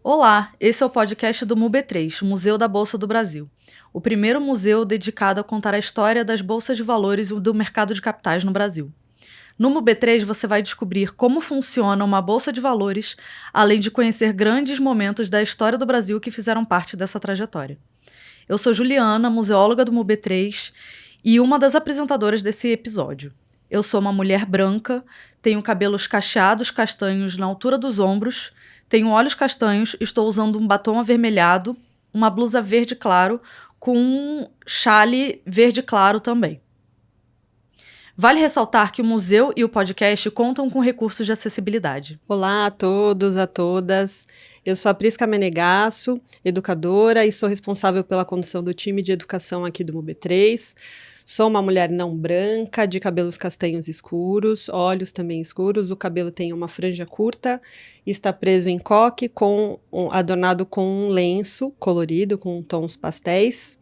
Olá, esse é o podcast do MUB3, Museu da Bolsa do Brasil. O primeiro museu dedicado a contar a história das bolsas de valores e do mercado de capitais no Brasil. No MUB3 você vai descobrir como funciona uma bolsa de valores, além de conhecer grandes momentos da história do Brasil que fizeram parte dessa trajetória. Eu sou Juliana, museóloga do MUB3 e uma das apresentadoras desse episódio. Eu sou uma mulher branca, tenho cabelos cacheados castanhos na altura dos ombros, tenho olhos castanhos, estou usando um batom avermelhado, uma blusa verde claro com um chale verde claro também. Vale ressaltar que o museu e o podcast contam com recursos de acessibilidade. Olá a todos, a todas. Eu sou a Prisca Menegasso, educadora e sou responsável pela condução do time de educação aqui do MUB3. Sou uma mulher não branca, de cabelos castanhos escuros, olhos também escuros. O cabelo tem uma franja curta, está preso em coque, adornado com um lenço colorido com tons pastéis.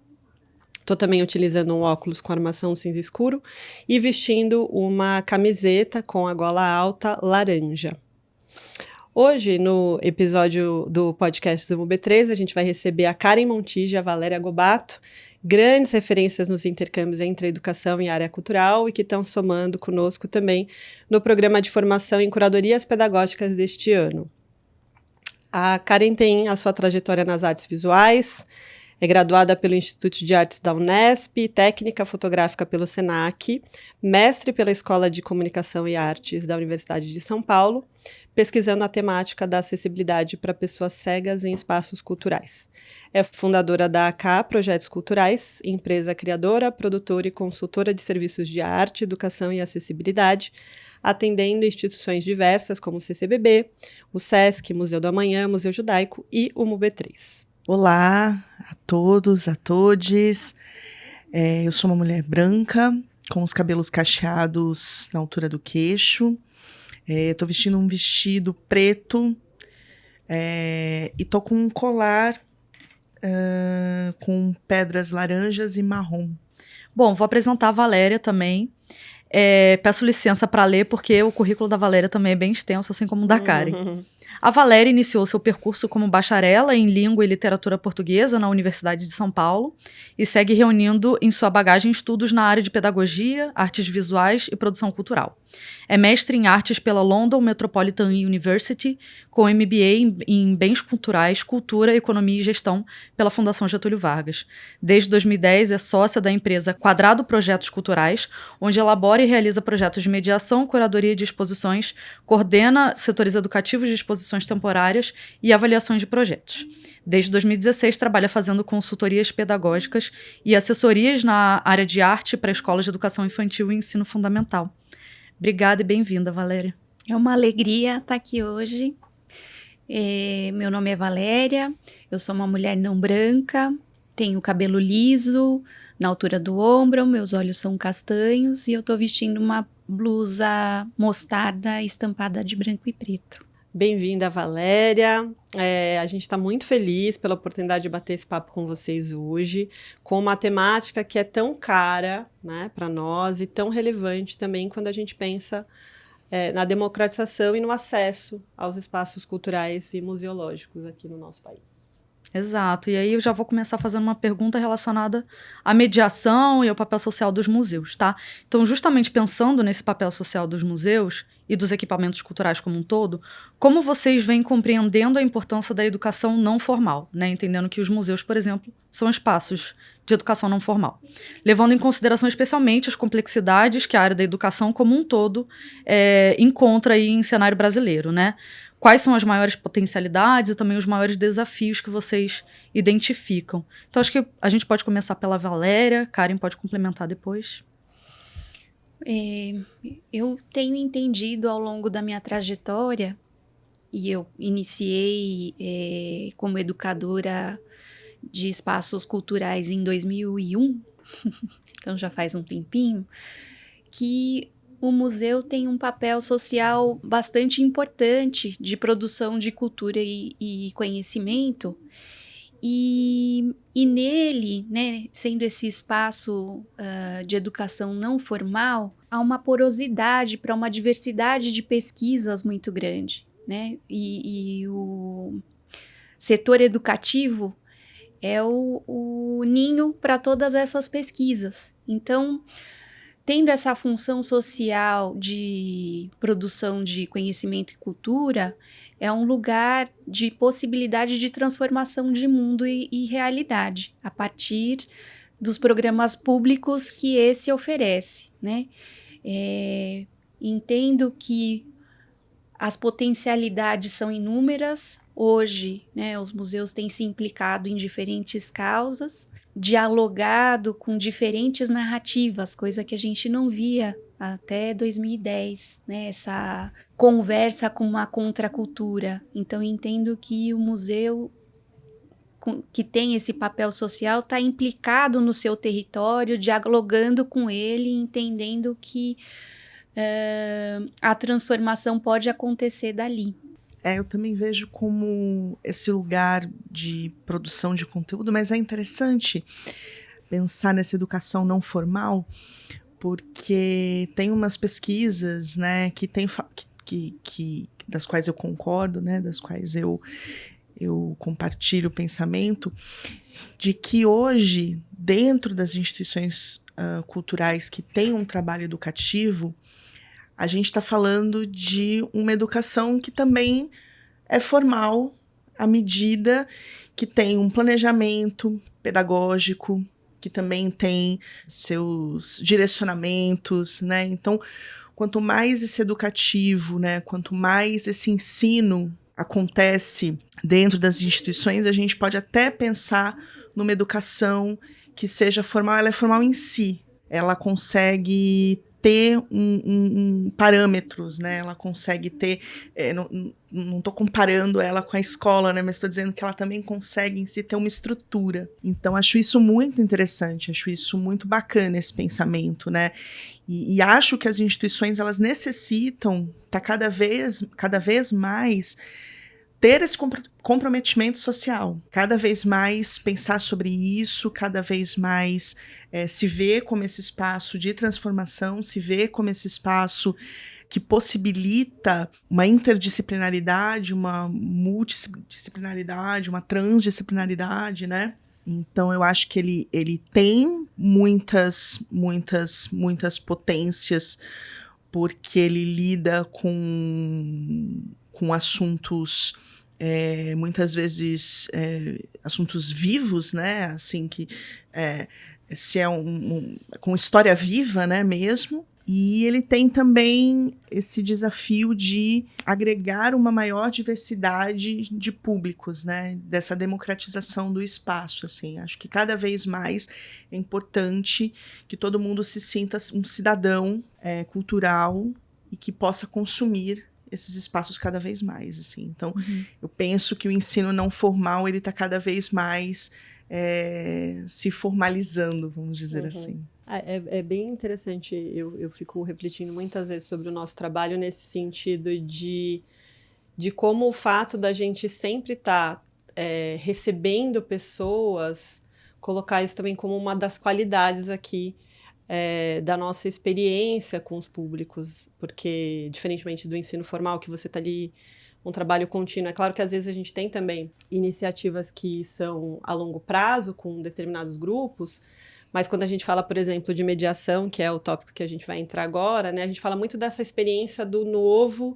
Estou também utilizando um óculos com armação cinza escuro e vestindo uma camiseta com a gola alta laranja. Hoje, no episódio do podcast do MUB3, a gente vai receber a Karen Montijo e a Valéria Gobato, grandes referências nos intercâmbios entre a educação e a área cultural e que estão somando conosco também no programa de formação em curadorias pedagógicas deste ano. A Karen tem a sua trajetória nas artes visuais, é graduada pelo Instituto de Artes da Unesp, técnica fotográfica pelo SENAC, mestre pela Escola de Comunicação e Artes da Universidade de São Paulo, pesquisando a temática da acessibilidade para pessoas cegas em espaços culturais. É fundadora da AK Projetos Culturais, empresa criadora, produtora e consultora de serviços de arte, educação e acessibilidade, atendendo instituições diversas como o CCBB, o SESC, Museu do Amanhã, Museu Judaico e o MUB3. Olá a todos, a todes. Eu sou uma mulher branca, com os cabelos cacheados na altura do queixo. Estou vestindo um vestido preto e estou com um colar com pedras laranjas e marrom. Bom, vou apresentar a Valéria também. Peço licença para ler, porque o currículo da Valéria também é bem extenso, assim como o da Karen. A Valéria iniciou seu percurso como bacharela em Língua e Literatura Portuguesa na Universidade de São Paulo e segue reunindo em sua bagagem estudos na área de pedagogia, artes visuais e produção cultural. É mestre em artes pela London Metropolitan University, com MBA em Bens Culturais, Cultura, Economia e Gestão pela Fundação Getúlio Vargas. Desde 2010 é sócia da empresa Quadrado Projetos Culturais, onde elabora e realiza projetos de mediação, curadoria de exposições, coordena setores educativos de exposições temporárias e avaliações de projetos. Desde 2016 trabalha fazendo consultorias pedagógicas e assessorias na área de arte para escolas de educação infantil e ensino fundamental. Obrigada e bem-vinda, Valéria. É uma alegria estar aqui hoje. Meu nome é Valéria, eu sou uma mulher não branca, tenho cabelo liso, na altura do ombro, meus olhos são castanhos e eu estou vestindo uma blusa mostarda estampada de branco e preto. Bem-vinda, Valéria. A gente está muito feliz pela oportunidade de bater esse papo com vocês hoje, com uma temática que é tão cara, né, para nós e tão relevante também quando a gente pensa na democratização e no acesso aos espaços culturais e museológicos aqui no nosso país. Exato, e aí eu já vou começar fazendo uma pergunta relacionada à mediação e ao papel social dos museus, tá? Então, justamente pensando nesse papel social dos museus e dos equipamentos culturais como um todo, como vocês vêm compreendendo a importância da educação não formal, né? Entendendo que os museus, por exemplo, são espaços de educação não formal, levando em consideração especialmente as complexidades que a área da educação como um todo encontra aí em cenário brasileiro, né? Quais são as maiores potencialidades e também os maiores desafios que vocês identificam? Então, acho que a gente pode começar pela Valéria, Karen pode complementar depois. Eu tenho entendido ao longo da minha trajetória, e eu iniciei como educadora de espaços culturais em 2001, então já faz um tempinho, que o museu tem um papel social bastante importante de produção de cultura e conhecimento. E nele, né, sendo esse espaço de educação não formal, há uma porosidade para uma diversidade de pesquisas muito grande, né? setor educativo é o ninho para todas essas pesquisas. Então, tendo essa função social de produção de conhecimento e cultura, é um lugar de possibilidade de transformação de mundo e realidade, a partir dos programas públicos que esse oferece, né? Entendo que as potencialidades são inúmeras. Hoje, né, os museus têm se implicado em diferentes causas, dialogado com diferentes narrativas, coisa que a gente não via até 2010, né, essa conversa com uma contracultura. Então, entendo que o museu, que tem esse papel social, está implicado no seu território, dialogando com ele, entendendo que a transformação pode acontecer dali. Eu também vejo como esse lugar de produção de conteúdo, mas é interessante pensar nessa educação não formal, porque tem umas pesquisas, né, que tem das quais eu concordo, né, das quais eu compartilho o pensamento, de que hoje, dentro das instituições culturais que têm um trabalho educativo, a gente está falando de uma educação que também é formal, à medida que tem um planejamento pedagógico, que também tem seus direcionamentos, né? Então, quanto mais esse educativo, né, quanto mais esse ensino acontece dentro das instituições, a gente pode até pensar numa educação que seja formal. Ela é formal em si, ela consegue ter parâmetros, né? Ela consegue ter, não estou comparando ela com a escola, né? Mas estou dizendo que ela também consegue em si ter uma estrutura. Então, acho isso muito interessante, acho isso muito bacana, esse pensamento, né? E acho que as instituições, elas necessitam cada vez mais ter esse comprometimento social, cada vez mais pensar sobre isso, cada vez mais se ver como esse espaço de transformação, se ver como esse espaço que possibilita uma interdisciplinaridade, uma multidisciplinaridade, uma transdisciplinaridade, né? Então, eu acho que ele tem muitas potências, porque ele lida com assuntos, muitas vezes, assuntos vivos, né? Assim, que se é com história viva, né, mesmo. E ele tem também esse desafio de agregar uma maior diversidade de públicos, né? Dessa democratização do espaço, assim. Acho que cada vez mais é importante que todo mundo se sinta um cidadão cultural e que possa consumir esses espaços cada vez mais, assim. Então, eu penso que o ensino não formal, ele está cada vez mais se formalizando, vamos dizer assim. É bem interessante, eu fico refletindo muitas vezes sobre o nosso trabalho nesse sentido de como o fato da gente sempre estar recebendo pessoas, colocar isso também como uma das qualidades aqui da nossa experiência com os públicos, porque, diferentemente do ensino formal, que você está ali um trabalho contínuo, é claro que às vezes a gente tem também iniciativas que são a longo prazo com determinados grupos, mas quando a gente fala, por exemplo, de mediação, que é o tópico que a gente vai entrar agora, né, a gente fala muito dessa experiência do novo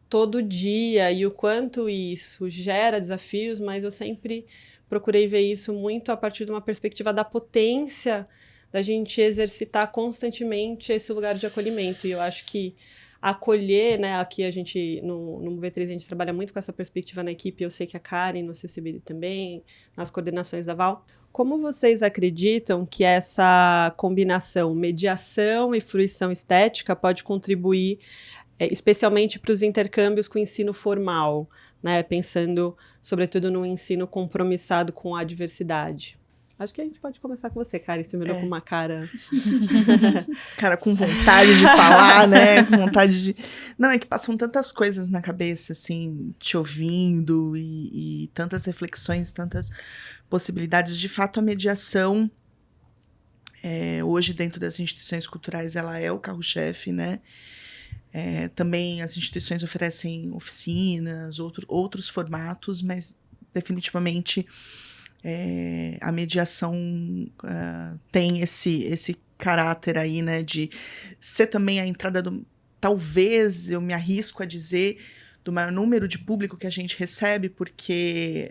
todo dia e o quanto isso gera desafios, mas eu sempre procurei ver isso muito a partir de uma perspectiva da potência da gente exercitar constantemente esse lugar de acolhimento. E eu acho que acolher, né, aqui a gente, no MoveTrês, a gente trabalha muito com essa perspectiva na equipe, eu sei que a Karen no CCBD também, nas coordenações da Val. Como vocês acreditam que essa combinação mediação e fruição estética pode contribuir especialmente para os intercâmbios com o ensino formal, né, pensando sobretudo no ensino compromissado com a diversidade? Acho que a gente pode começar com você, Karen, você me olhou com uma cara... Cara, com vontade de falar, né? Com vontade de... Não, é que passam tantas coisas na cabeça, assim, te ouvindo e tantas reflexões, tantas possibilidades. De fato, a mediação, hoje, dentro das instituições culturais, ela é o carro-chefe, né? Também as instituições oferecem oficinas, outros formatos, mas definitivamente a mediação tem esse caráter aí, né, de ser também a entrada talvez, eu me arrisco a dizer, do maior número de público que a gente recebe, porque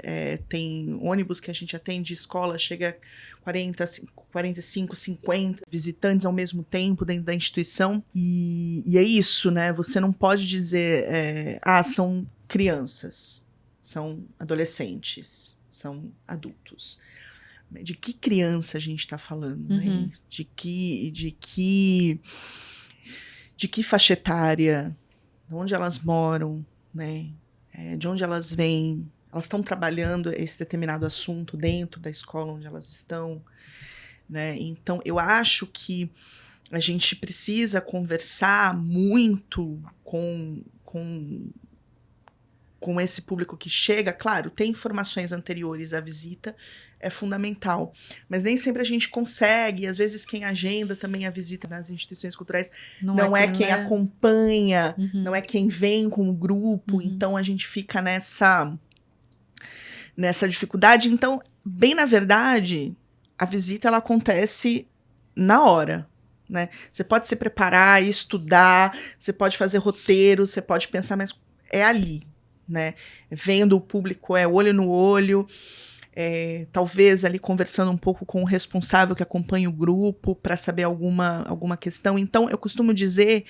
tem ônibus que a gente atende, escola, chega a 40, 45, 50 visitantes ao mesmo tempo dentro da instituição. E é isso, né? Você não pode dizer, são crianças, são adolescentes, são adultos. De que criança a gente está falando, né? De que faixa etária, de onde elas moram, né? De onde elas vêm. Elas estão trabalhando esse determinado assunto dentro da escola onde elas estão, né? Então, eu acho que a gente precisa conversar muito com esse público que chega. Claro, ter informações anteriores à visita é fundamental, mas nem sempre a gente consegue. Às vezes quem agenda também a visita nas instituições culturais não é quem acompanha, não é quem vem com o grupo, então a gente fica nessa dificuldade. Então, bem na verdade, a visita ela acontece na hora, né? Você pode se preparar, estudar, você pode fazer roteiro, você pode pensar, mas é ali, né? Vendo o público, olho no olho, talvez ali conversando um pouco com o responsável que acompanha o grupo para saber alguma questão. Então, eu costumo dizer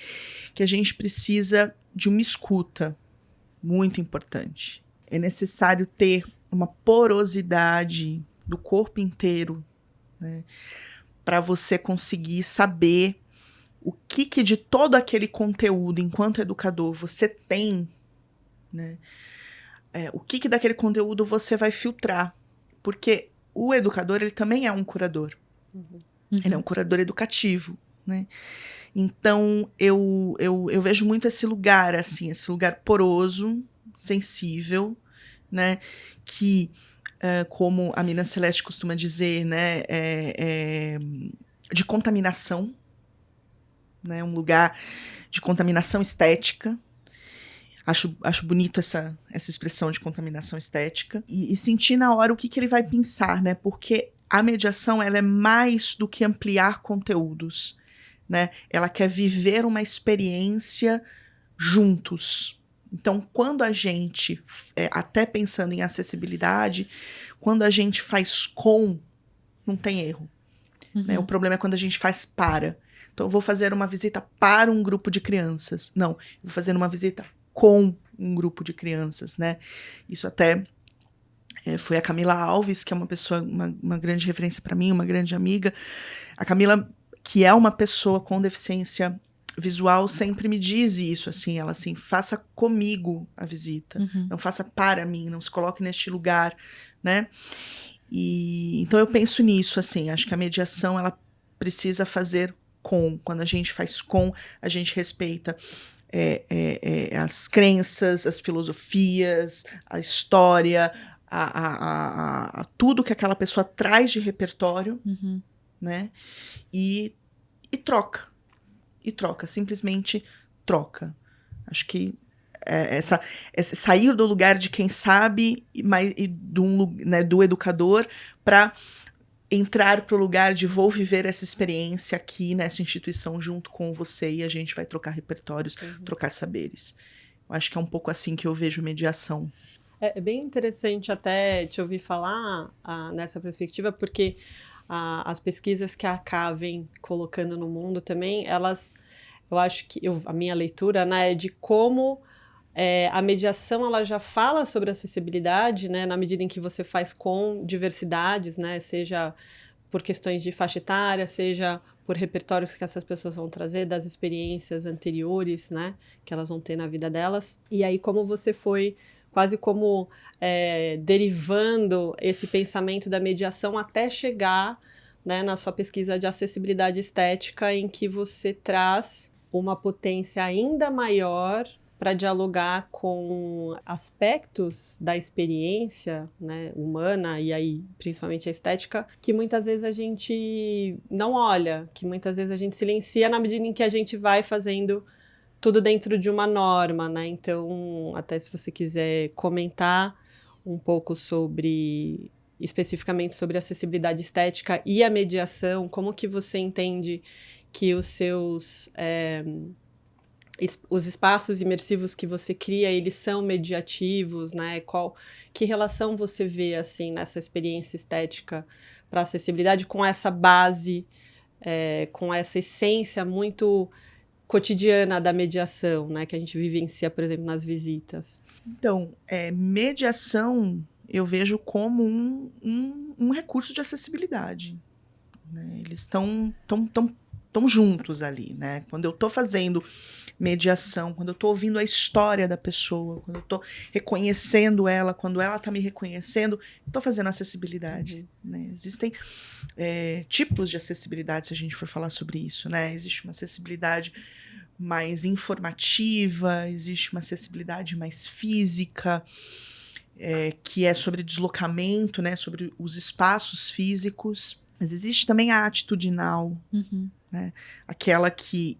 que a gente precisa de uma escuta muito importante. É necessário ter uma porosidade do corpo inteiro, né, para você conseguir saber o que de todo aquele conteúdo, enquanto educador, você tem, né, o que daquele conteúdo você vai filtrar. Porque o educador, ele também é um curador. Ele é um curador educativo, né? Então, eu vejo muito esse lugar, assim, esse lugar poroso, sensível, né? Que, como a Miriam Celeste costuma dizer, né? De contaminação, né? Um lugar de contaminação estética. Acho bonito essa expressão de contaminação estética. E sentir na hora o que ele vai pensar, né? Porque a mediação, ela é mais do que ampliar conteúdos, né? Ela quer viver uma experiência juntos. Então, quando a gente, até pensando em acessibilidade, quando a gente faz não tem erro. Né? O problema é quando a gente faz para. Então, eu vou fazer uma visita para um grupo de crianças. Não, eu vou fazer uma visita com um grupo de crianças, né? Isso até foi a Camila Alves, que é uma pessoa, uma grande referência para mim, uma grande amiga. A Camila, que é uma pessoa com deficiência visual, sempre me diz isso, assim, ela assim, faça comigo a visita, não faça para mim, não se coloque neste lugar, né? E então eu penso nisso, assim, acho que a mediação, ela precisa fazer quando a gente faz a gente respeita as crenças, as filosofias, a história, a tudo que aquela pessoa traz de repertório, né? E troca. Simplesmente troca. Acho que sair do lugar de quem sabe do educador para entrar para o lugar de vou viver essa experiência aqui nessa instituição junto com você e a gente vai trocar repertórios, trocar saberes. Eu acho que é um pouco assim que eu vejo mediação. É bem interessante até te ouvir falar nessa perspectiva, porque as pesquisas que a AK vem colocando no mundo também, eu acho que a minha leitura, né, é de como a mediação ela já fala sobre acessibilidade, né, na medida em que você faz com diversidades, né, seja por questões de faixa etária, seja por repertórios que essas pessoas vão trazer das experiências anteriores, né, que elas vão ter na vida delas. E aí como você foi quase como derivando esse pensamento da mediação até chegar, né, na sua pesquisa de acessibilidade estética, em que você traz uma potência ainda maior para dialogar com aspectos da experiência, né, humana, e aí principalmente a estética, que muitas vezes a gente não olha, que muitas vezes a gente silencia na medida em que a gente vai fazendo tudo dentro de uma norma, né? Então, até se você quiser comentar um pouco especificamente sobre acessibilidade estética e a mediação, como que você entende que os seus os espaços imersivos que você cria, eles são mediativos, né? Que relação você vê, assim, nessa experiência estética para acessibilidade com essa base, com essa essência muito cotidiana da mediação, né? Que a gente vivencia, por exemplo, nas visitas. Então, mediação eu vejo como um recurso de acessibilidade, né? Eles estão juntos ali, né? Quando eu estou fazendo mediação, quando eu estou ouvindo a história da pessoa, quando eu estou reconhecendo ela, quando ela está me reconhecendo, eu estou fazendo acessibilidade, né? Existem tipos de acessibilidade, se a gente for falar sobre isso, né? Existe uma acessibilidade mais informativa, existe uma acessibilidade mais física, que é sobre deslocamento, né? Sobre os espaços físicos. Mas existe também a atitudinal, né? Aquela que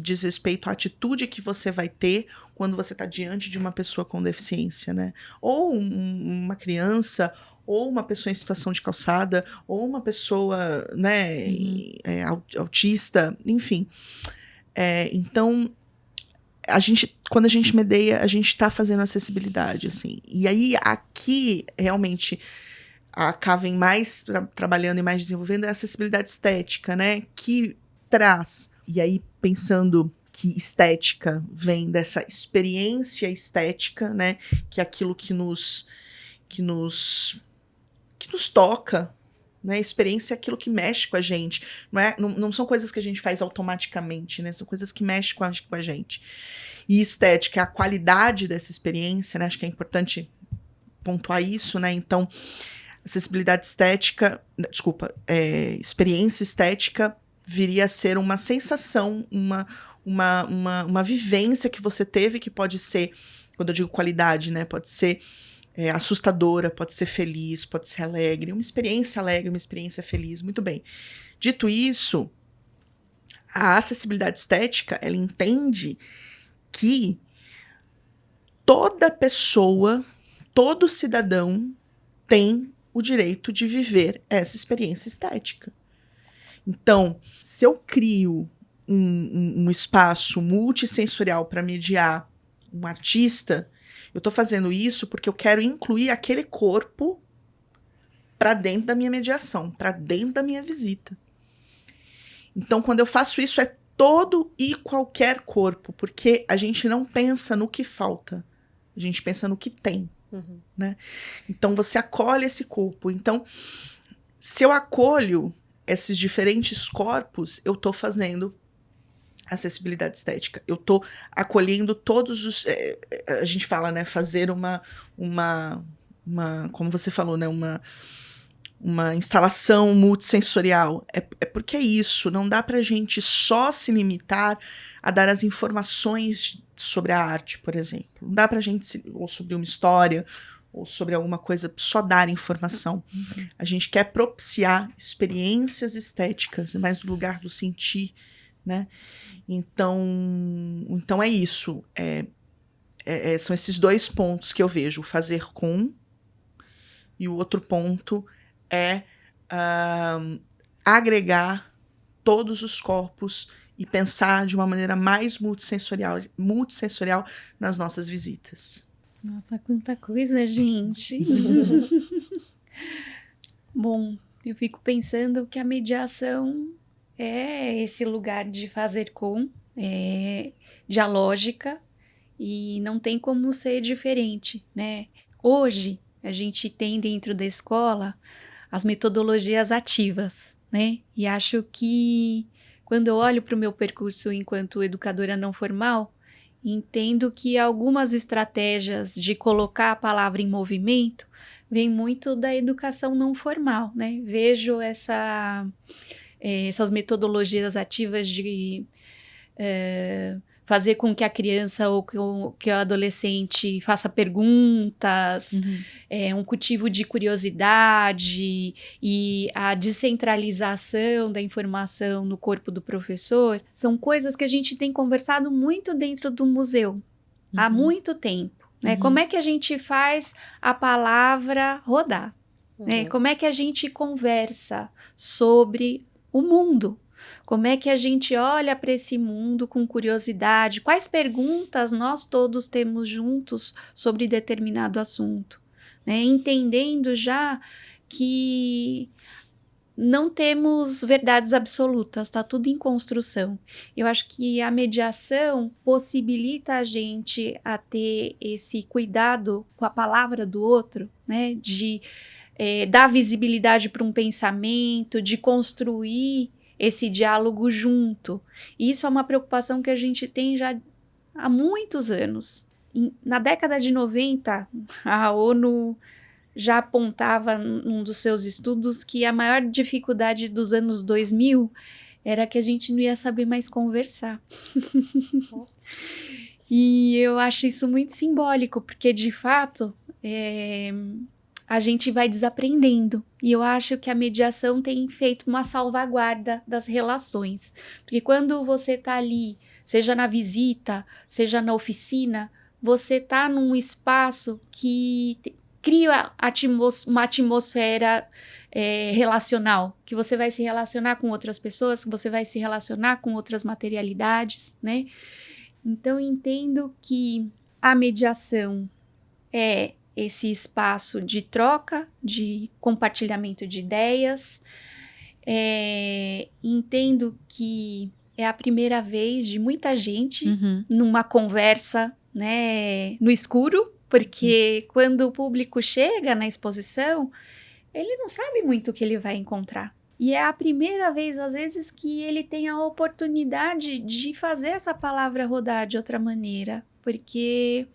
diz respeito à atitude que você vai ter quando você está diante de uma pessoa com deficiência, né? Ou uma criança, ou uma pessoa em situação de calçada, ou uma pessoa, né, autista, enfim. Então, quando a gente medeia, a gente está fazendo acessibilidade, assim. E aí, aqui, realmente, a Cá vem mais trabalhando e mais desenvolvendo a acessibilidade estética, né? Que traz. E aí, pensando que estética vem dessa experiência estética, né? Que é aquilo que nos toca, né? Experiência é aquilo que mexe com a gente. Não são coisas que a gente faz automaticamente, né? São coisas que mexem com a gente. E estética é a qualidade dessa experiência, né? Acho que é importante pontuar isso, né? Então, acessibilidade estética, experiência estética viria a ser uma sensação, uma vivência que você teve, que pode ser, quando eu digo qualidade, né, pode ser assustadora, pode ser feliz, pode ser alegre, uma experiência feliz, muito bem. Dito isso, a acessibilidade estética, ela entende que toda pessoa, todo cidadão tem o direito de viver essa experiência estética. Então, se eu crio um espaço multissensorial para mediar um artista, eu estou fazendo isso porque eu quero incluir aquele corpo para dentro da minha mediação, para dentro da minha visita. Então, quando eu faço isso, é todo e qualquer corpo, porque a gente não pensa no que falta, a gente pensa no que tem. Né? Então, você acolhe esse corpo. Então, se eu acolho esses diferentes corpos, eu estou fazendo acessibilidade estética. Eu estou acolhendo todos os... a gente fala, né? Fazer uma como você falou, né? Uma instalação multissensorial. É porque é isso. Não dá para a gente só se limitar a dar as informações sobre a arte, por exemplo. Não dá para a gente... ou sobre uma história... ou sobre alguma coisa, só dar informação. A gente quer propiciar experiências estéticas, mas no lugar do sentir, né? Então é isso. São esses dois pontos que eu vejo, o fazer com, e o outro ponto é agregar todos os corpos e pensar de uma maneira mais multissensorial nas nossas visitas. Nossa, quanta coisa, gente. Bom, eu fico pensando que a mediação é esse lugar de fazer com, dialógica, e não tem como ser diferente, né? Hoje, a gente tem dentro da escola as metodologias ativas, né? E acho que, quando eu olho para o meu percurso enquanto educadora não formal, entendo que algumas estratégias de colocar a palavra em movimento vem muito da educação não formal, né? Vejo essas metodologias ativas de fazer com que a criança ou que o adolescente faça perguntas, um cultivo de curiosidade e a descentralização da informação no corpo do professor, são coisas que a gente tem conversado muito dentro do museu, há muito tempo. né? Como é que a gente faz a palavra rodar? Né? Como é que a gente conversa sobre o mundo? Como é que a gente olha para esse mundo com curiosidade? Quais perguntas nós todos temos juntos sobre determinado assunto? Né? Entendendo já que não temos verdades absolutas, está tudo em construção. Eu acho que a mediação possibilita a gente a ter esse cuidado com a palavra do outro, né? De dar visibilidade para um pensamento, de construir esse diálogo junto. E isso é uma preocupação que a gente tem já há muitos anos. Na década de 90, a ONU já apontava num dos seus estudos que a maior dificuldade dos anos 2000 era que a gente não ia saber mais conversar. E eu acho isso muito simbólico, porque de fato a gente vai desaprendendo. E eu acho que a mediação tem feito uma salvaguarda das relações. Porque quando você está ali, seja na visita, seja na oficina, você está num espaço que cria uma atmosfera relacional, que você vai se relacionar com outras pessoas, que você vai se relacionar com outras materialidades, né? Então, entendo que a mediação é esse espaço de troca, de compartilhamento de ideias. Entendo que é a primeira vez de muita gente numa conversa, né, no escuro, porque quando o público chega na exposição, ele não sabe muito o que ele vai encontrar. E é a primeira vez, às vezes, que ele tem a oportunidade de fazer essa palavra rodar de outra maneira, porque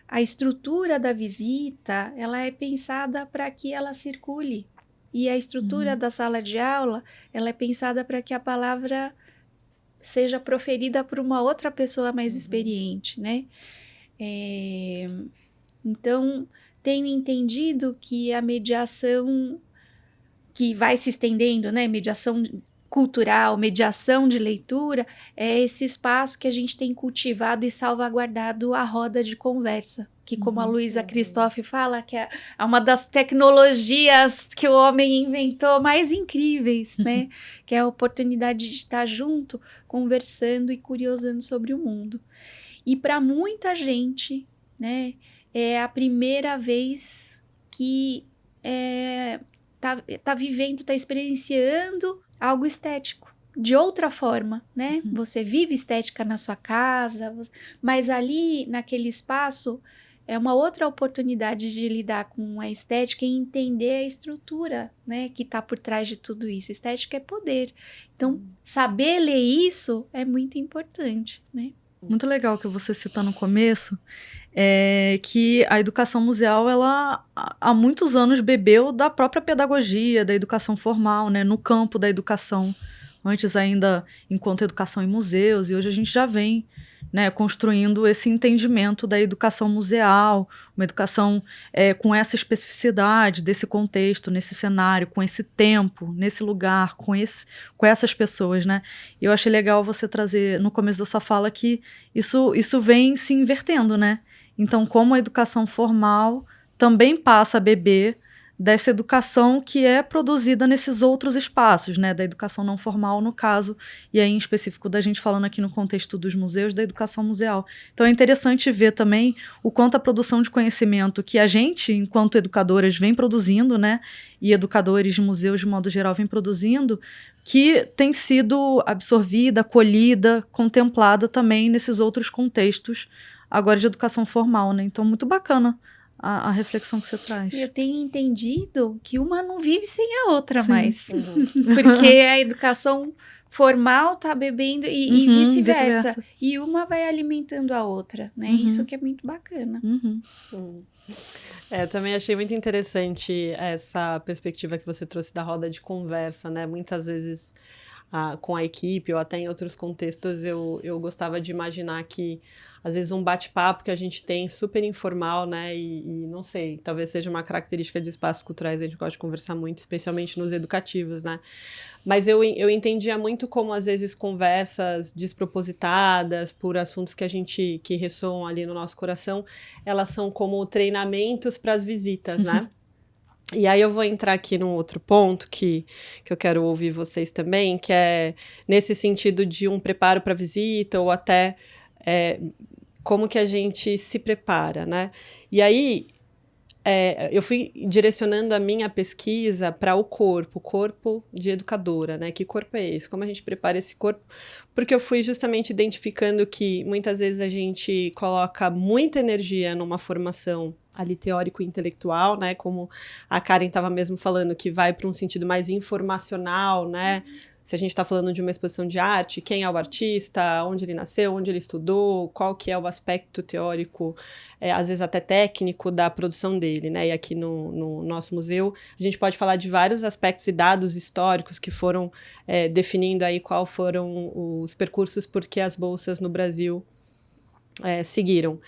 a estrutura da visita, ela é pensada para que ela circule. E a estrutura da sala de aula, ela é pensada para que a palavra seja proferida por uma outra pessoa mais experiente, né? Então, tenho entendido que a mediação que vai se estendendo, né? Mediação cultural, mediação de leitura, é esse espaço que a gente tem cultivado e salvaguardado a roda de conversa, que como a Luísa Christoff fala, que é uma das tecnologias que o homem inventou mais incríveis, né? Que é a oportunidade de estar junto, conversando e curiosando sobre o mundo. E para muita gente, né, é a primeira vez que tá vivendo, tá experienciando algo estético, de outra forma, né? Você vive estética na sua casa, mas ali, naquele espaço, é uma outra oportunidade de lidar com a estética e entender a estrutura, né, que tá por trás de tudo isso. Estética é poder. Então, saber ler isso é muito importante, né? Muito legal que você citou no começo, que a educação museal, ela há muitos anos bebeu da própria pedagogia, da educação formal, né, no campo da educação, antes ainda enquanto educação em museus, e hoje a gente já vem, né, construindo esse entendimento da educação museal, uma educação com essa especificidade desse contexto, nesse cenário, com esse tempo, nesse lugar, com essas pessoas, né? E eu achei legal você trazer no começo da sua fala que isso vem se invertendo, né? Então, como a educação formal também passa a beber dessa educação que é produzida nesses outros espaços, né, da educação não formal, no caso, e aí em específico da gente falando aqui no contexto dos museus, da educação museal. Então é interessante ver também o quanto a produção de conhecimento que a gente, enquanto educadoras, vem produzindo, né, e educadores de museus de modo geral vem produzindo, que tem sido absorvida, acolhida, contemplada também nesses outros contextos, agora de educação formal, né, então muito bacana a reflexão que você traz. Eu tenho entendido que uma não vive sem a outra. Sim. Mais. Porque a educação formal tá bebendo e vice-versa. E uma vai alimentando a outra, né? Isso que é muito bacana. Também achei muito interessante essa perspectiva que você trouxe da roda de conversa, né? Muitas vezes com a equipe ou até em outros contextos, eu gostava de imaginar que, às vezes, um bate-papo que a gente tem super informal, né, e não sei, talvez seja uma característica de espaços culturais, a gente gosta de conversar muito, especialmente nos educativos, né, mas eu entendia muito como, às vezes, conversas despropositadas por assuntos que ressoam ali no nosso coração, elas são como treinamentos para as visitas, né? E aí eu vou entrar aqui num outro ponto que eu quero ouvir vocês também, que é nesse sentido de um preparo para visita ou até como que a gente se prepara, né? E aí eu fui direcionando a minha pesquisa para o corpo de educadora, né? Que corpo é esse? Como a gente prepara esse corpo? Porque eu fui justamente identificando que muitas vezes a gente coloca muita energia numa formação ali teórico e intelectual, né? Como a Karen estava mesmo falando, que vai para um sentido mais informacional, né? Se a gente está falando de uma exposição de arte, quem é o artista, onde ele nasceu, onde ele estudou, qual que é o aspecto teórico, às vezes até técnico da produção dele, né? E aqui no nosso museu, a gente pode falar de vários aspectos e dados históricos que foram definindo aí qual foram os percursos por que as bolsas no Brasil seguiram.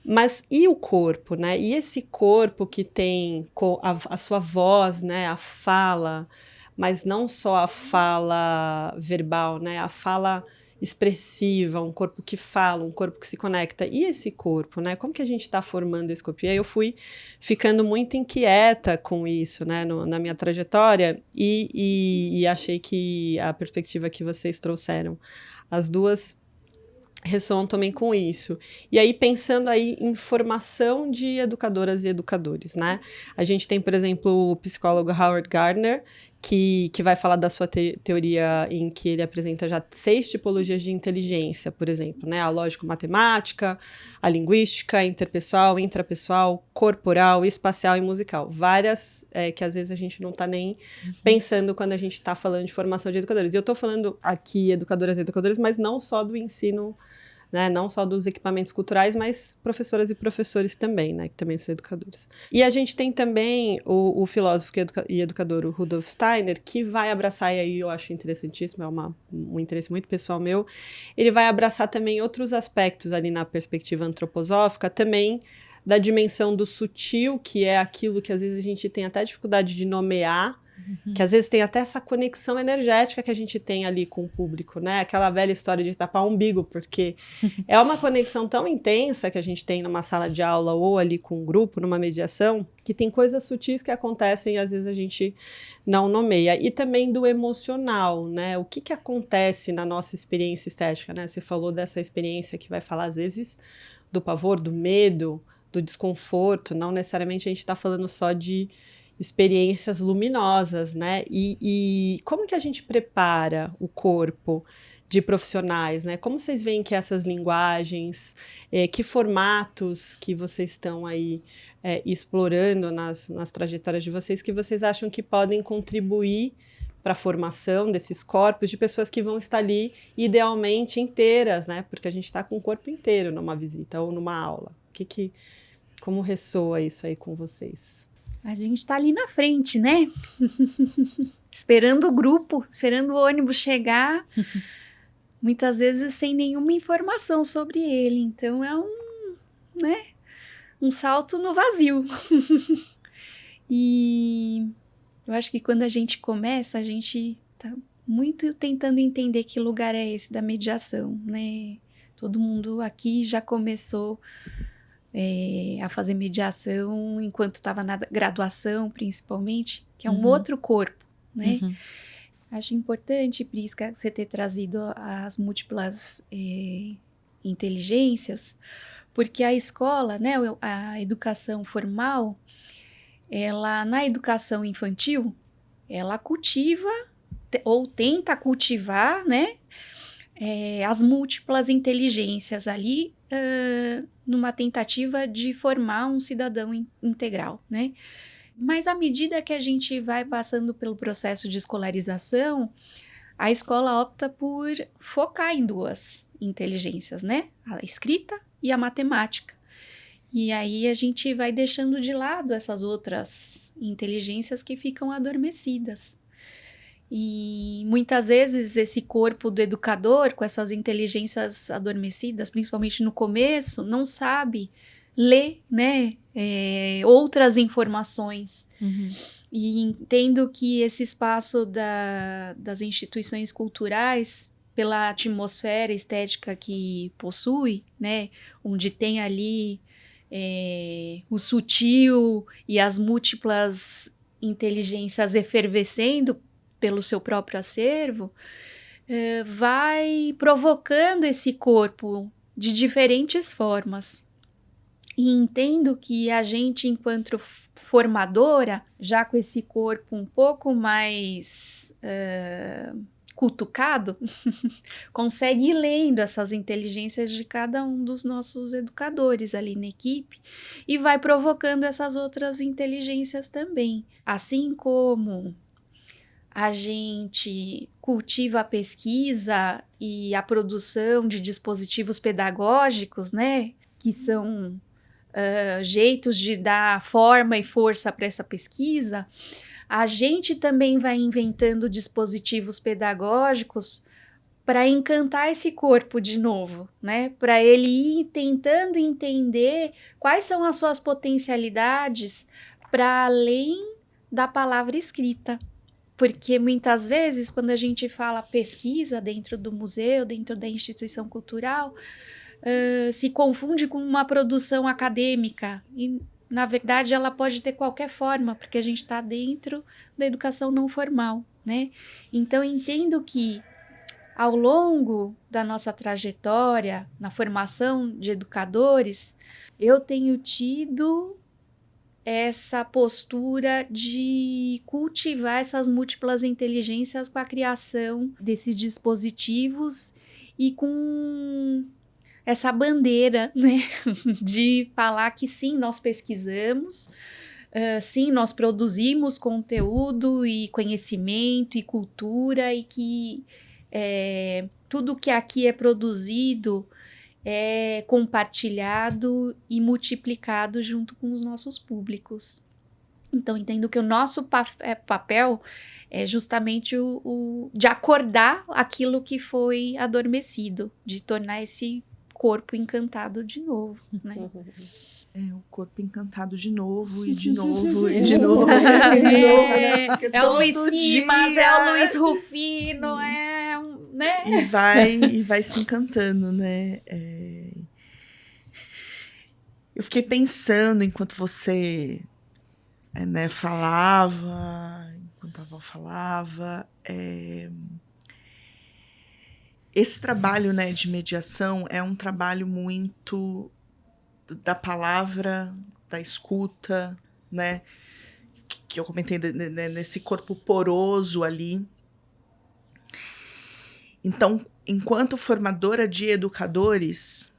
Mas e o corpo, né? E esse corpo que tem a sua voz, né? A fala, mas não só a fala verbal, né? A fala expressiva, um corpo que fala, um corpo que se conecta. E esse corpo, né? Como que a gente está formando esse corpo? E aí eu fui ficando muito inquieta com isso, né? Na minha trajetória e achei que a perspectiva que vocês trouxeram, as duas ressoam também com isso. E aí, pensando aí em formação de educadoras e educadores, né? A gente tem, por exemplo, o psicólogo Howard Gardner, que vai falar da sua teoria em que ele apresenta já 6 tipologias de inteligência, por exemplo, né? A lógico-matemática, a linguística, a interpessoal, intrapessoal, corporal, espacial e musical. Várias que às vezes a gente não está nem pensando quando a gente está falando de formação de educadores. E eu estou falando aqui educadoras e educadores, mas não só do ensino, né, não só dos equipamentos culturais, mas professoras e professores também, né, que também são educadores. E a gente tem também o filósofo e educador, o Rudolf Steiner, que vai abraçar, e aí eu acho interessantíssimo, um interesse muito pessoal meu, ele vai abraçar também outros aspectos ali na perspectiva antroposófica, também da dimensão do sutil, que é aquilo que às vezes a gente tem até dificuldade de nomear, que às vezes tem até essa conexão energética que a gente tem ali com o público, né? Aquela velha história de tapar o umbigo, porque é uma conexão tão intensa que a gente tem numa sala de aula ou ali com um grupo, numa mediação, que tem coisas sutis que acontecem e às vezes a gente não nomeia. E também do emocional, né? O que acontece na nossa experiência estética, né? Você falou dessa experiência que vai falar às vezes do pavor, do medo, do desconforto, não necessariamente a gente está falando só de experiências luminosas, né? E como que a gente prepara o corpo de profissionais, né? Como vocês veem que essas linguagens, que formatos que vocês estão aí explorando nas trajetórias de vocês, que vocês acham que podem contribuir para a formação desses corpos de pessoas que vão estar ali idealmente inteiras, né? Porque a gente está com o corpo inteiro numa visita ou numa aula. Como ressoa isso aí com vocês? A gente está ali na frente, né? Esperando o grupo, esperando o ônibus chegar, muitas vezes sem nenhuma informação sobre ele. Então é um salto no vazio. E eu acho que quando a gente começa, a gente tá muito tentando entender que lugar é esse da mediação, né? Todo mundo aqui já começou a fazer mediação enquanto estava na graduação, principalmente, que é um outro corpo, né? Acho importante, Prisca, você ter trazido as múltiplas inteligências, porque a escola, né, a educação formal, ela, na educação infantil, ela cultiva ou tenta cultivar, né, as múltiplas inteligências ali, numa tentativa de formar um cidadão integral, né? Mas à medida que a gente vai passando pelo processo de escolarização, a escola opta por focar em 2 inteligências, né? A escrita e a matemática. E aí a gente vai deixando de lado essas outras inteligências que ficam adormecidas. E muitas vezes esse corpo do educador, com essas inteligências adormecidas, principalmente no começo, não sabe ler, né, outras informações. E entendo que esse espaço das instituições culturais, pela atmosfera estética que possui, né, onde tem ali o sutil e as múltiplas inteligências efervescendo pelo seu próprio acervo, vai provocando esse corpo de diferentes formas. E entendo que a gente, enquanto formadora, já com esse corpo um pouco mais cutucado, consegue ir lendo essas inteligências de cada um dos nossos educadores ali na equipe e vai provocando essas outras inteligências também. Assim como a gente cultiva a pesquisa e a produção de dispositivos pedagógicos, né, que são jeitos de dar forma e força para essa pesquisa, a gente também vai inventando dispositivos pedagógicos para encantar esse corpo de novo, né? Para ele ir tentando entender quais são as suas potencialidades para além da palavra escrita. Porque muitas vezes, quando a gente fala pesquisa dentro do museu, dentro da instituição cultural, se confunde com uma produção acadêmica. E, na verdade, ela pode ter qualquer forma, porque a gente está dentro da educação não formal, né? Então, entendo que, ao longo da nossa trajetória, na formação de educadores, eu tenho tido essa postura de cultivar essas múltiplas inteligências com a criação desses dispositivos e com essa bandeira, né, de falar que sim, nós pesquisamos, sim, nós produzimos conteúdo e conhecimento e cultura e que tudo que aqui é produzido é compartilhado e multiplicado junto com os nossos públicos. Então, entendo que o nosso papel é justamente o de acordar aquilo que foi adormecido, de tornar esse corpo encantado de novo, né? O corpo encantado de novo, e de novo, e de novo, e de novo, né? Porque É o Luiz Simas, dia... é o Luiz Rufino, né? E vai se encantando, né? Eu fiquei pensando enquanto você falava, enquanto a avó falava, esse trabalho, né, de mediação é um trabalho muito da palavra, da escuta, né, que eu comentei nesse corpo poroso ali. Então, enquanto formadora de educadores,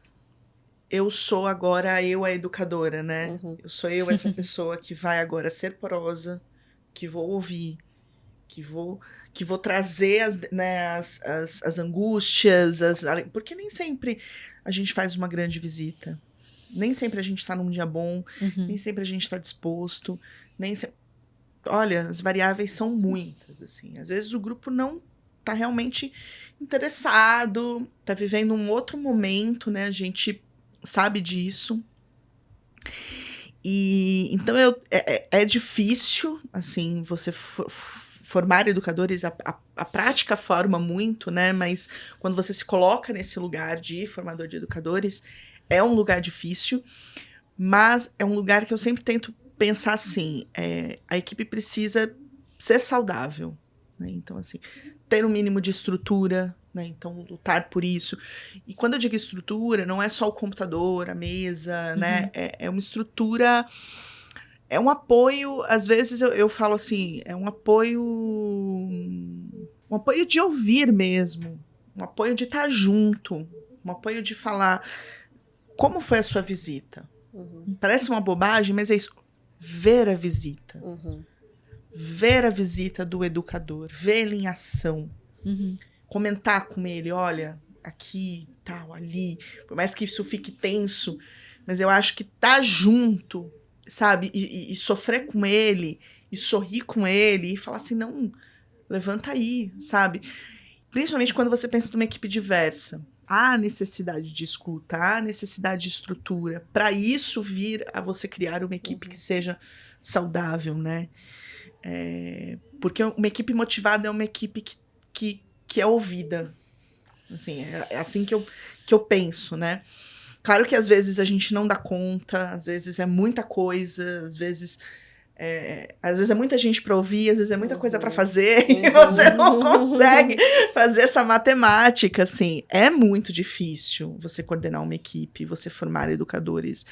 eu sou agora a educadora, né? Eu sou essa pessoa que vai agora ser porosa, que vou ouvir, que vou trazer as angústias, porque nem sempre a gente faz uma grande visita. Nem sempre a gente está num dia bom, nem sempre a gente está disposto, olha, as variáveis são muitas, assim. Às vezes o grupo não está realmente interessado, está vivendo um outro momento, né? A gente sabe disso. E então é difícil, assim, você formar educadores, a prática forma muito, né? Mas quando você se coloca nesse lugar de formador de educadores, é um lugar difícil, mas é um lugar que eu sempre tento pensar assim, a equipe precisa ser saudável, né? Então, assim, ter um mínimo de estrutura, né? Então, lutar por isso. E quando eu digo estrutura, não é só o computador, a mesa, né? É uma estrutura, é um apoio, às vezes eu falo assim, é um apoio de ouvir mesmo, um apoio de estar junto, um apoio de falar como foi a sua visita. Parece uma bobagem, mas é isso. Ver a visita. Ver a visita do educador, ver ele em ação. Comentar com ele, olha, aqui, tal, ali. Por mais que isso fique tenso, mas eu acho que tá junto, sabe? E sofrer com ele, e sorrir com ele, e falar assim, não, levanta aí, sabe? Principalmente quando você pensa numa equipe diversa. Há necessidade de escuta, há necessidade de estrutura. Para isso vir a você criar uma equipe que seja saudável, né? Porque uma equipe motivada é uma equipe que é ouvida. Assim, é assim que eu penso, né? Claro que às vezes a gente não dá conta, às vezes é muita coisa, às vezes é muita gente para ouvir, às vezes é muita coisa para fazer, e você não consegue fazer essa matemática, assim. É muito difícil você coordenar uma equipe, você formar educadores.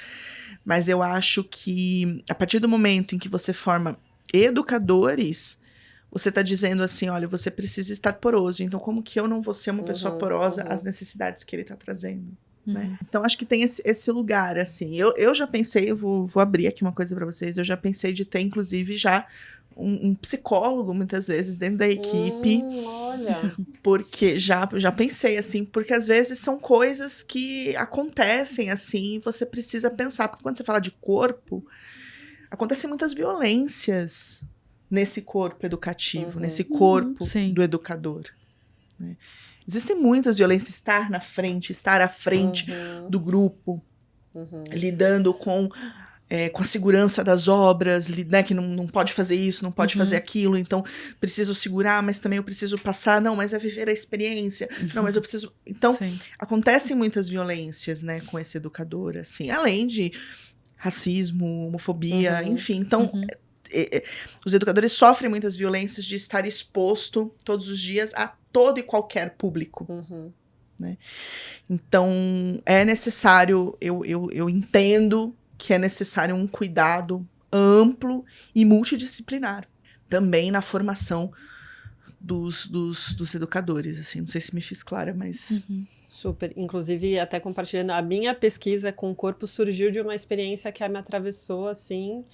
Mas eu acho que a partir do momento em que você forma educadores, você está dizendo assim, olha, você precisa estar poroso. Então, como que eu não vou ser uma pessoa porosa às necessidades que ele está trazendo? Né? Então, acho que tem esse lugar, assim. Eu já pensei, eu vou abrir aqui uma coisa para vocês, eu já pensei de ter, inclusive, já um psicólogo, muitas vezes, dentro da equipe. Olha. Porque já pensei, assim, porque às vezes são coisas que acontecem, assim, e você precisa pensar. Porque quando você fala de corpo, acontecem muitas violências nesse corpo educativo, nesse corpo do educador. Né? Existem muitas violências, estar à frente do grupo, lidando com a segurança das obras, né, que não pode fazer isso, não pode fazer aquilo, então preciso segurar, mas também eu preciso passar, não, mas é viver a experiência, não, mas eu preciso... Então, acontecem muitas violências, né, com esse educador, assim, além de racismo, homofobia, enfim, então... os educadores sofrem muitas violências de estar exposto todos os dias a todo e qualquer público. Né? Então, é necessário, eu entendo que é necessário um cuidado amplo e multidisciplinar. Também na formação dos educadores. Assim, não sei se me fiz clara, mas... Super. Inclusive, até compartilhando, a minha pesquisa com o corpo surgiu de uma experiência que me atravessou, assim...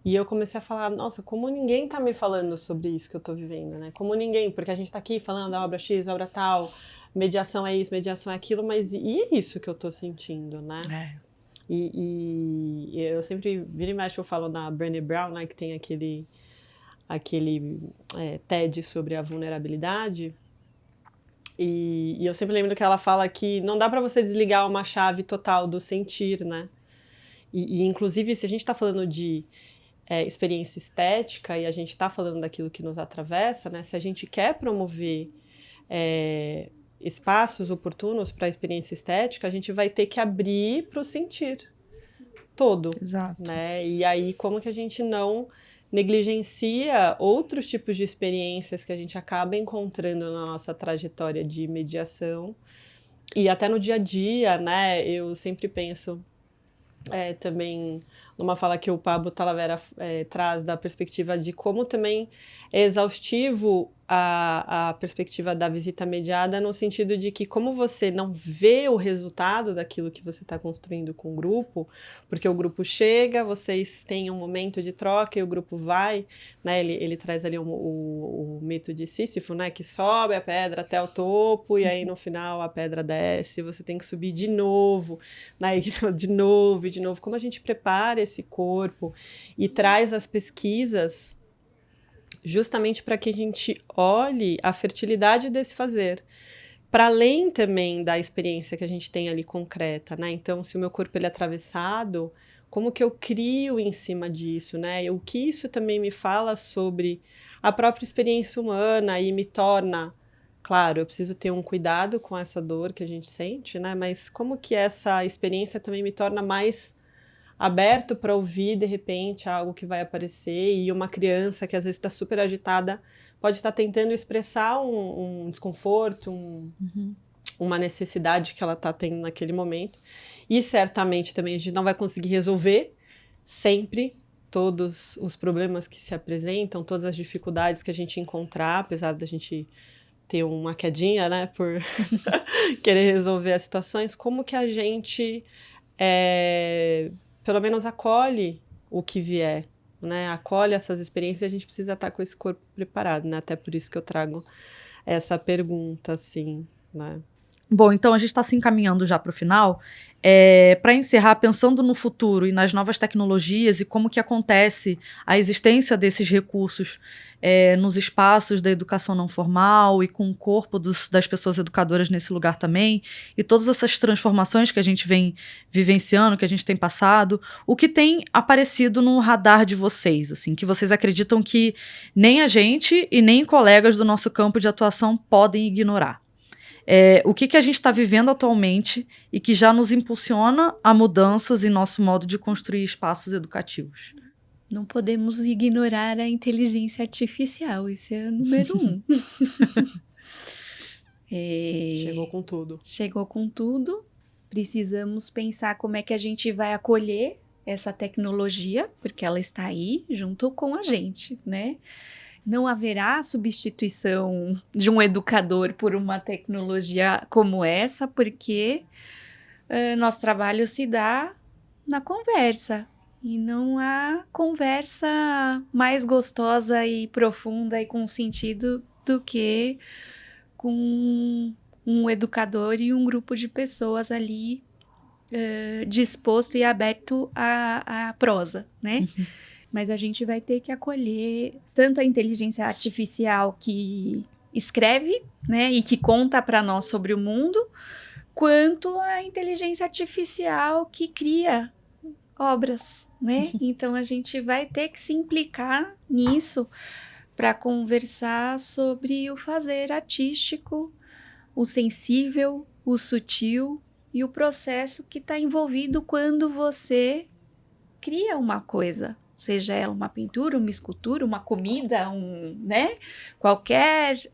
E eu comecei a falar, nossa, como ninguém tá me falando sobre isso que eu tô vivendo, né? Como ninguém, porque a gente tá aqui falando da obra X, obra tal, mediação é isso, mediação é aquilo, mas e é isso que eu tô sentindo, né? E eu sempre, vira e mexe, eu falo da Brené Brown, né, que tem aquele TED sobre a vulnerabilidade, e eu sempre lembro que ela fala que não dá pra você desligar uma chave total do sentir, né? E inclusive, se a gente tá falando de experiência estética e a gente está falando daquilo que nos atravessa, né? Se a gente quer promover espaços oportunos para a experiência estética, a gente vai ter que abrir para o sentir todo. Exato. Né? E aí, como que a gente não negligencia outros tipos de experiências que a gente acaba encontrando na nossa trajetória de mediação e até no dia a dia, né? Eu sempre penso também numa fala que o Pablo Talavera traz da perspectiva de como também é exaustivo a perspectiva da visita mediada, no sentido de que como você não vê o resultado daquilo que você está construindo com o grupo, porque o grupo chega, vocês têm um momento de troca e o grupo vai, né, ele traz ali o mito de Sísifo, né, que sobe a pedra até o topo e aí no final a pedra desce, você tem que subir de novo, né, de novo, como a gente prepara esse corpo e traz as pesquisas justamente para que a gente olhe a fertilidade desse fazer, para além também da experiência que a gente tem ali concreta, né? Então, se o meu corpo ele é atravessado, como que eu crio em cima disso, né? O que isso também me fala sobre a própria experiência humana e me torna, claro, eu preciso ter um cuidado com essa dor que a gente sente, né? Mas como que essa experiência também me torna mais aberto para ouvir, de repente, algo que vai aparecer, e uma criança que às vezes está super agitada pode estar tentando expressar um desconforto, uma necessidade que ela está tendo naquele momento. E certamente também a gente não vai conseguir resolver sempre todos os problemas que se apresentam, todas as dificuldades que a gente encontrar, apesar da gente ter uma quedinha, né, por querer resolver as situações. Como que a gente pelo menos acolhe o que vier, né? Acolhe essas experiências, e a gente precisa estar com esse corpo preparado, né? Até por isso que eu trago essa pergunta, assim, né? Bom, então a gente está se encaminhando já para o final. Para encerrar, pensando no futuro e nas novas tecnologias e como que acontece a existência desses recursos nos espaços da educação não formal e com o corpo das pessoas educadoras nesse lugar também, e todas essas transformações que a gente vem vivenciando, que a gente tem passado, o que tem aparecido no radar de vocês, assim, que vocês acreditam que nem a gente e nem colegas do nosso campo de atuação podem ignorar? O que a gente está vivendo atualmente e que já nos impulsiona a mudanças em nosso modo de construir espaços educativos? Não podemos ignorar a inteligência artificial, esse é o número 1. Chegou com tudo. Chegou com tudo. Precisamos pensar como é que a gente vai acolher essa tecnologia, porque ela está aí junto com a gente, né? Não haverá substituição de um educador por uma tecnologia como essa, porque nosso trabalho se dá na conversa. E não há conversa mais gostosa e profunda e com sentido do que com um educador e um grupo de pessoas ali disposto e aberto à prosa, né? Uhum. Mas a gente vai ter que acolher tanto a inteligência artificial que escreve, né, e que conta para nós sobre o mundo, quanto a inteligência artificial que cria obras, né? Então a gente vai ter que se implicar nisso para conversar sobre o fazer artístico, o sensível, o sutil e o processo que está envolvido quando você cria uma coisa. Seja ela uma pintura, uma escultura, uma comida, né? Qualquer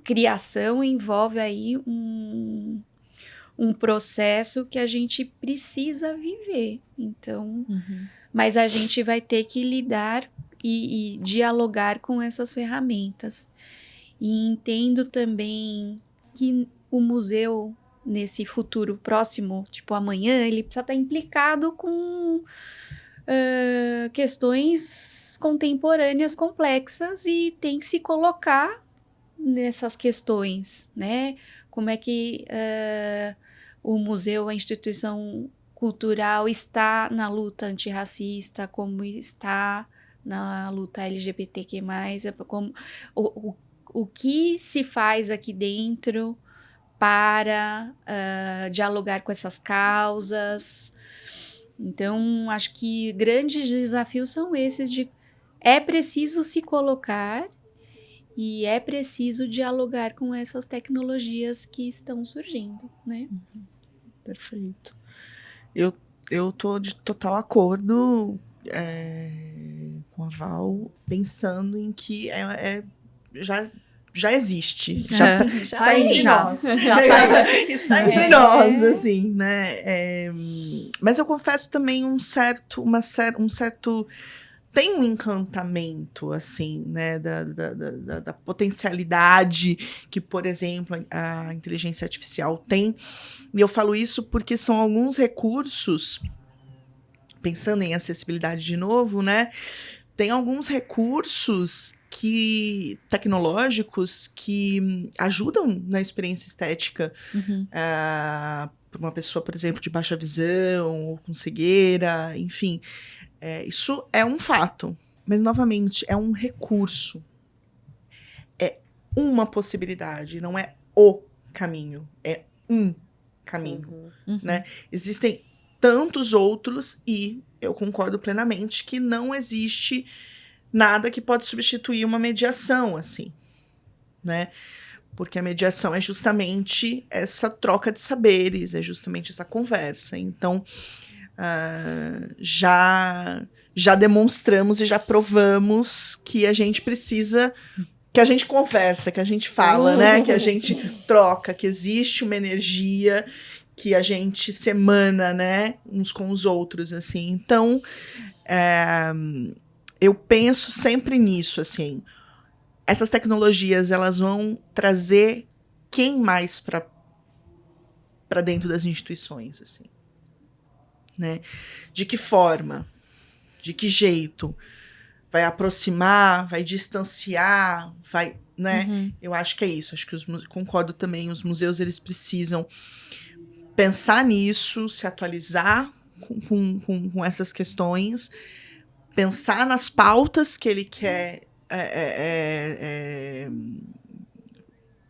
criação envolve aí um processo que a gente precisa viver. Então, mas a gente vai ter que lidar e dialogar com essas ferramentas. E entendo também que o museu, nesse futuro próximo, tipo amanhã, ele precisa estar implicado com questões contemporâneas complexas e tem que se colocar nessas questões, né? Como é que o museu, a instituição cultural está na luta antirracista, como está na luta LGBTQ+, como, o que se faz aqui dentro para dialogar com essas causas. Então, acho que grandes desafios são esses é preciso se colocar e é preciso dialogar com essas tecnologias que estão surgindo, né? Perfeito. Eu tô de total acordo com a Val, pensando em que já existe. Já está entre nós. Está entre nós, assim, né? Mas eu confesso também um certo tem um encantamento, assim, né, da potencialidade que, por exemplo, a inteligência artificial tem. E eu falo isso porque são alguns recursos, pensando em acessibilidade de novo, né? Tem alguns recursos tecnológicos que ajudam na experiência estética para uma pessoa, por exemplo, de baixa visão ou com cegueira, enfim. Isso é um fato, mas, novamente, é um recurso. É uma possibilidade, não é o caminho, é um caminho. Né? Existem tantos outros e eu concordo plenamente que não existe nada que pode substituir uma mediação, assim, né? Porque a mediação é justamente essa troca de saberes, é justamente essa conversa. Então, já demonstramos e já provamos que a gente precisa, que a gente conversa, que a gente fala, né? Que a gente troca, que existe uma energia, que a gente se emana, né? Uns com os outros, assim. Então, eu penso sempre nisso, assim. Essas tecnologias, elas vão trazer quem mais para dentro das instituições, assim. Né? De que forma? De que jeito? Vai aproximar? Vai distanciar? Vai né? Uhum. Eu acho que é isso. Acho que concordo também. Os museus, eles precisam pensar nisso, se atualizar com essas questões, pensar nas pautas que ele quer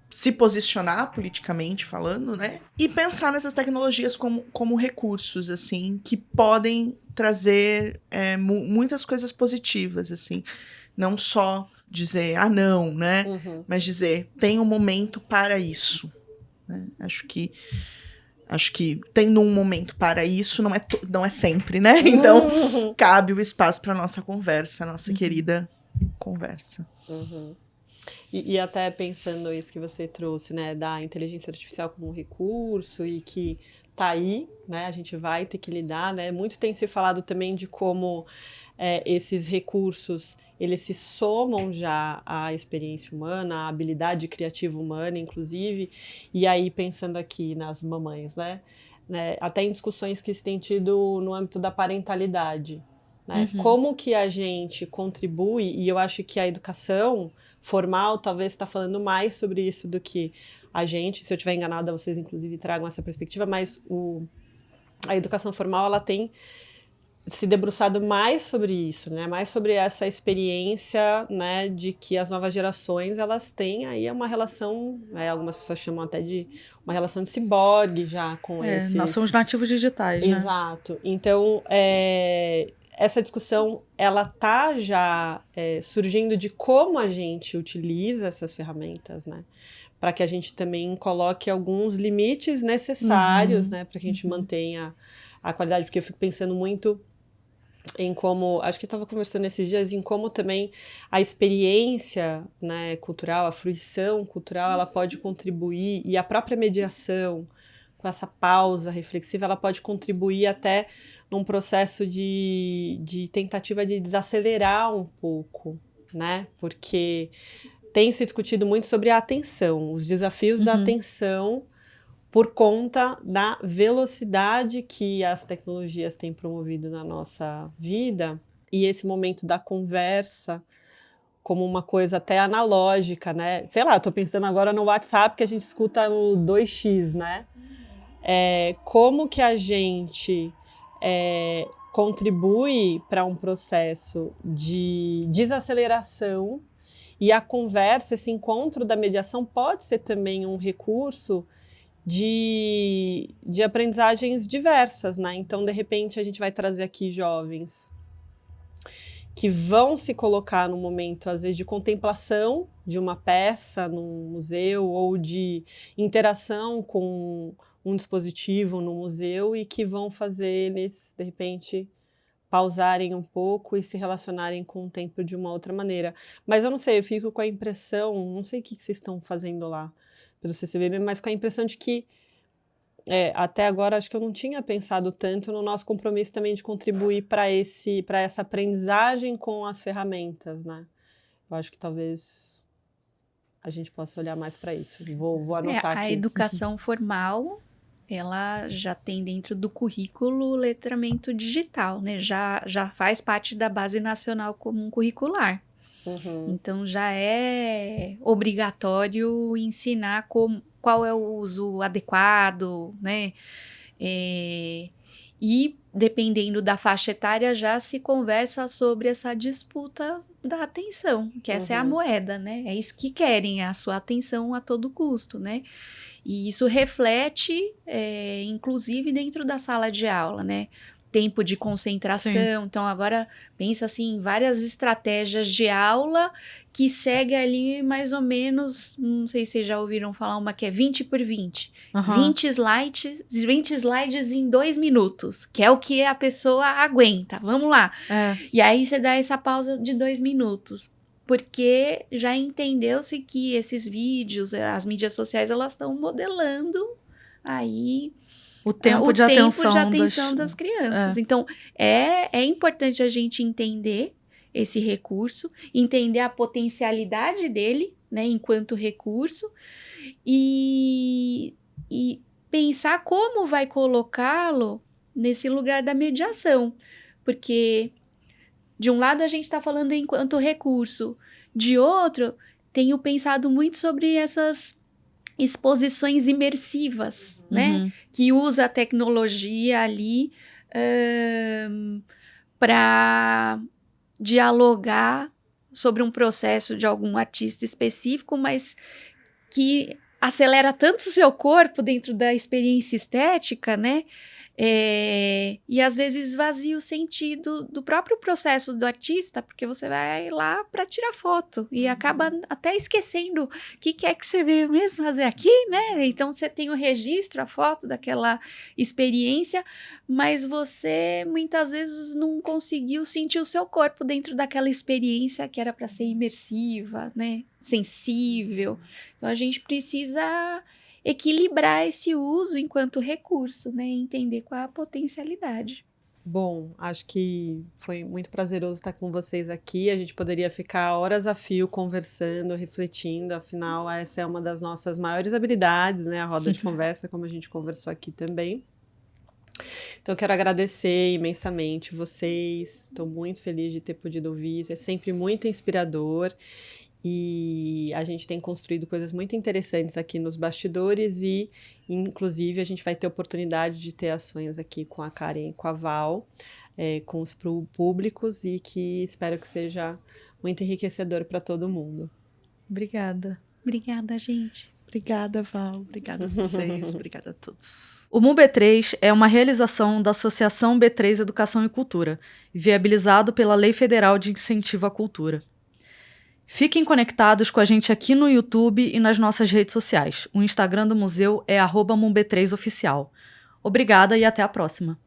se posicionar politicamente falando, né? E pensar nessas tecnologias como recursos, assim, que podem trazer muitas coisas positivas, assim. Não só dizer, não, né? Uhum. Mas dizer, tem um momento para isso. Né? Acho que tendo um momento para isso não é sempre, né? Então, cabe o espaço para nossa conversa, nossa querida conversa. Uhum. E até pensando isso que você trouxe, né, da inteligência artificial como um recurso e que tá aí, né, a gente vai ter que lidar, né, muito tem se falado também de como esses recursos, eles se somam já à experiência humana, à habilidade criativa humana, inclusive, e aí pensando aqui nas mamães, né, até em discussões que se tem tido no âmbito da parentalidade, né, como que a gente contribui, e eu acho que a educação formal talvez está falando mais sobre isso do que a gente. Se eu estiver enganada, vocês inclusive tragam essa perspectiva, mas a educação formal ela tem se debruçado mais sobre isso, né? Mais sobre essa experiência, né, de que as novas gerações elas têm aí uma relação, algumas pessoas chamam até de uma relação de ciborgue já com esses. Nós somos nativos digitais, né? Exato. Então, essa discussão ela tá já surgindo de como a gente utiliza essas ferramentas, né? Para que a gente também coloque alguns limites necessários, né? Para que a gente mantenha a qualidade, porque eu fico pensando muito em como, acho que eu estava conversando esses dias, em como também a experiência, né, cultural, a fruição cultural, ela pode contribuir, e a própria mediação, com essa pausa reflexiva, ela pode contribuir até num processo de tentativa de desacelerar um pouco, né? Porque tem se discutido muito sobre a atenção, os desafios da atenção por conta da velocidade que as tecnologias têm promovido na nossa vida, e esse momento da conversa como uma coisa até analógica, né? Sei lá, tô pensando agora no WhatsApp que a gente escuta no 2x, né? Como que a gente contribui para um processo de desaceleração, e a conversa, esse encontro da mediação pode ser também um recurso de aprendizagens diversas, né? Então, de repente, a gente vai trazer aqui jovens que vão se colocar num momento, às vezes, de contemplação de uma peça num museu ou de interação com um dispositivo no museu, e que vão fazer eles, de repente, pausarem um pouco e se relacionarem com o tempo de uma outra maneira. Mas eu não sei, eu fico com a impressão, não sei o que vocês estão fazendo lá pelo CCBB, mas com a impressão de que até agora acho que eu não tinha pensado tanto no nosso compromisso também de contribuir para essa aprendizagem com as ferramentas, né? Eu acho que talvez a gente possa olhar mais para isso. Vou anotar aqui. A educação formal, ela já tem dentro do currículo letramento digital, né? Já faz parte da Base Nacional Comum Curricular. Então já é obrigatório ensinar qual é o uso adequado, né? E dependendo da faixa etária já se conversa sobre essa disputa da atenção, que essa é a moeda, né? É isso que querem, a sua atenção a todo custo, né? E isso reflete, inclusive, dentro da sala de aula, né? Tempo de concentração. Sim. Então, agora, pensa assim, em várias estratégias de aula que segue ali mais ou menos, não sei se vocês já ouviram falar uma que é 20 por 20. 20 slides em 2 minutos, que é o que a pessoa aguenta. Vamos lá. E aí você dá essa pausa de 2 minutos. Porque já entendeu-se que esses vídeos, as mídias sociais, elas estão modelando aí o tempo de atenção das crianças. Então, é importante a gente entender esse recurso, entender a potencialidade dele, né, enquanto recurso, e pensar como vai colocá-lo nesse lugar da mediação. Porque, de um lado, a gente está falando enquanto recurso, de outro, tenho pensado muito sobre essas exposições imersivas, né? Que usa a tecnologia ali para dialogar sobre um processo de algum artista específico, mas que acelera tanto o seu corpo dentro da experiência estética, né? E às vezes esvazia o sentido do próprio processo do artista, porque você vai lá para tirar foto e acaba até esquecendo o que é que você veio mesmo fazer aqui, né? Então você tem o registro, a foto daquela experiência, mas você muitas vezes não conseguiu sentir o seu corpo dentro daquela experiência que era para ser imersiva, né? Sensível. Então a gente precisa equilibrar esse uso enquanto recurso, né? E entender qual é a potencialidade. Bom, acho que foi muito prazeroso estar com vocês aqui. A gente poderia ficar horas a fio conversando, refletindo. Afinal, essa é uma das nossas maiores habilidades, né? A roda de conversa, como a gente conversou aqui também. Então, quero agradecer imensamente vocês. Estou muito feliz de ter podido ouvir. É sempre muito inspirador. E a gente tem construído coisas muito interessantes aqui nos bastidores e, inclusive, a gente vai ter oportunidade de ter ações aqui com a Karen e com a Val, com os públicos, e que espero que seja muito enriquecedor para todo mundo. Obrigada. Obrigada, gente. Obrigada, Val. Obrigada a vocês. Obrigada a todos. O MUB3 é uma realização da Associação B3 Educação e Cultura, viabilizado pela Lei Federal de Incentivo à Cultura. Fiquem conectados com a gente aqui no YouTube e nas nossas redes sociais. O Instagram do museu é @MUB3oficial. Obrigada e até a próxima.